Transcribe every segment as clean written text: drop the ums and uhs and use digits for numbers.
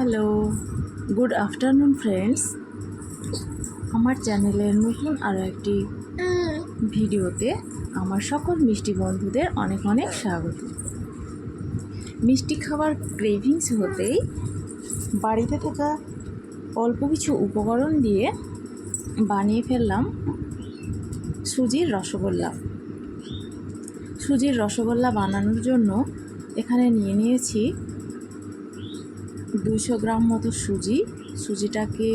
Hello, good afternoon friends. আমার চ্যানেলের নতুন আরও একটি ভিডিওতে আমার সকল মিষ্টি বন্ধুদের অনেক অনেক স্বাগত। মিষ্টি খাবার ক্রেভিংস হতেই বাড়িতে থাকা অল্প কিছু উপকরণ দিয়ে বানিয়ে ফেললাম সুজির রসগোল্লা। সুজির রসগোল্লা বানানোর জন্য এখানে নিয়েছি 200 গ্রাম মতো সুজিটাকে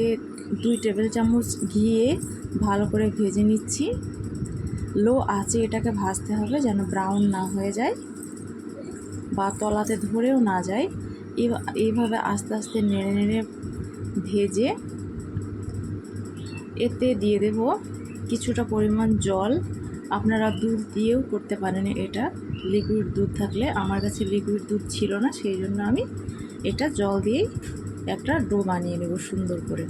2 টেবিল চামচ ঘিয়ে ভালো করে ভেজে নিচ্ছি। লো আঁচে এটাকে ভাজতে হবে যেন ব্রাউন না হয়ে যায় বা তলাতে ধরেও না যায়। এইভাবে আস্তে আস্তে নেড়ে নেড়ে ভেজে এতে দিয়ে দেব কিছুটা পরিমাণ জল। আপনারা দুধ দিয়েও করতে পারেন, এটা লিকুইড দুধ থাকলে। আমার কাছে লিকুইড দুধ ছিল না, সেই জন্য আমি এটা জল দিয়েই একটা ডো বানিয়ে নেব সুন্দর করে।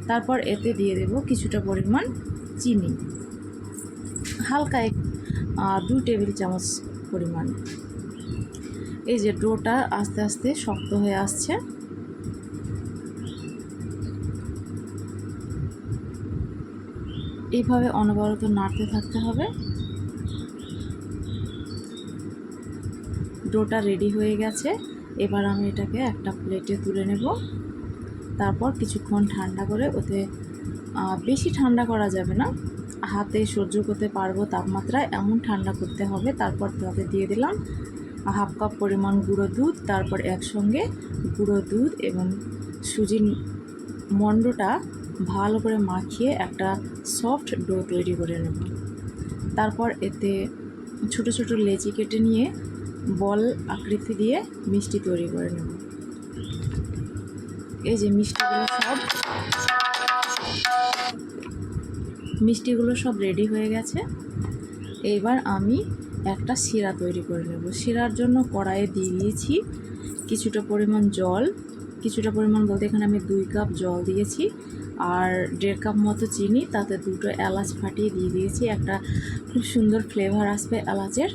তারপর এতে দিয়ে দেব কিছুটা পরিমাণ চিনি, হালকা 2 টেবিল চামচ পরিমাণ। এই যে ডোটা আস্তে আস্তে শক্ত হয়ে আসছে, এইভাবে অনবরত নাড়তে থাকতে হবে। ডোটা রেডি হয়ে গেছে। এবার আমি এটাকে একটা প্লেটে তুলে নেব। তারপর কিছুক্ষণ ঠান্ডা করে, ওতে বেশি ঠান্ডা করা যাবে না, হাতে সহ্য করতে পারবো তাপমাত্রায় এমন ঠান্ডা করতে হবে। তারপর তাতে দিয়ে দিলাম 1/2 কাপ পরিমাণ গুঁড়ো দুধ। তারপর একসঙ্গে গুঁড়ো দুধ এবং সুজির মণ্ডটা ভালো করে মাখিয়ে একটা সফট ডো তৈরি করে নেব। তারপর এতে ছোট ছোট লেচি কেটে নিয়ে বল আকৃতি দিয়ে মিষ্টি তৈরি করে নেব। এই যে মিষ্টিগুলো সব রেডি হয়ে গেছে। এইবার আমি একটা শিরা তৈরি করে নেব। শিরার জন্য কড়াইয়ে দিয়ে দিয়েছি কিছুটা পরিমাণ জল। কিছুটা পরিমাণ বলতে এখানে আমি 2 কাপ জল দিয়েছি আর 1.5 কাপ মতো চিনি। তাতে 2টো এলাচ ফাটিয়ে দিয়ে দিয়েছি, একটা খুব সুন্দর ফ্লেভার আসবে এলাচের।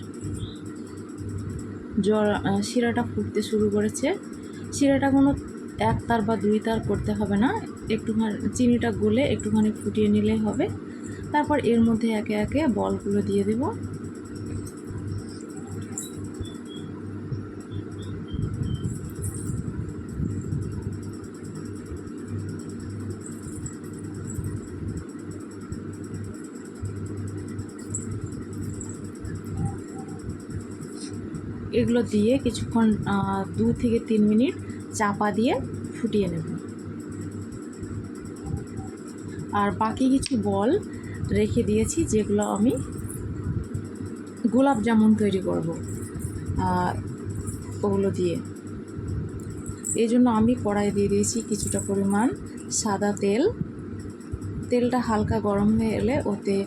শিরাটা ফুটতে শুরু করেছে। শিরাটা কোনো 1 তার বা 2 তার করতে হবে না, একটুখানি চিনিটা গলে একটুখানি ফুটিয়ে নিলেই হবে। তারপর এর মধ্যে একে একে বলগুলো দিয়ে দেব। এগুলো দিয়ে কিছুক্ষণ 2 থেকে 3 মিনিট চাপা দিয়ে ফুটিয়ে নেব। আর বাকি কিছু বল রেখে দিয়েছি, যেগুলো আমি গোলাপ জামুন তৈরি করব ওগুলো দিয়ে। এই জন্য আমি কড়াই দিয়ে দিয়েছি কিছুটা পরিমাণ সাদা তেল। তেলটা হালকা গরম হয়ে এলে ওতে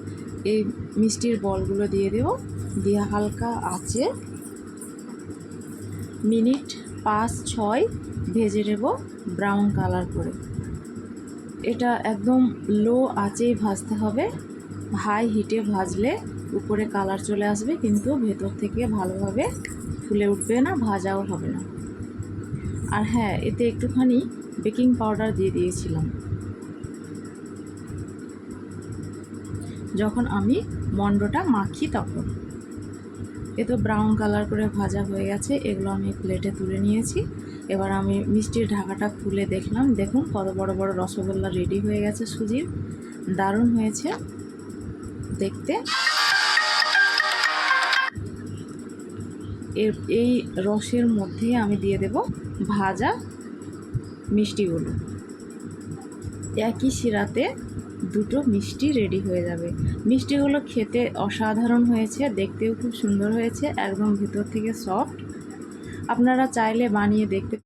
এই মিষ্টির বলগুলো দিয়ে দেব, দিয়ে হালকা আঁচে মিনিট 5-6 ভেজে নেব ব্রাউন কালার করে। এটা একদম লো আঁচেই ভাজতে হবে। হাই হিটে ভাজলে উপরে কালার চলে আসবে, কিন্তু ভেতর থেকে ভালোভাবে ফুলে উঠবে না, ভাজাও হবে না। আর হ্যাঁ, এতে একটুখানি বেকিং পাউডার দিয়ে দিয়েছিলাম যখন আমি মণ্ডটা মাখি তখন। এ তো ব্রাউন কালার করে ভাজা হয়ে গেছে। এগুলো আমি প্লেটে তুলে নিয়েছি। এবার আমি মিষ্টির ঢাকাটা খুলে দেখলাম, দেখুন কত বড় বড় রসগোল্লা রেডি হয়ে গেছে সুজির। দারুণ হয়েছে দেখতে। এই রসের মধ্যে আমি দিয়ে দেব ভাজা মিষ্টিগুলো। একই শিরাতে 2টো মিষ্টি রেডি হয়ে যাবে। মিষ্টিগুলো খেতে অসাধারণ হয়েছে, দেখতেও খুব সুন্দর হয়েছে, একদম ভিতর থেকে সফট। আপনারা চাইলে বানিয়ে দেখতে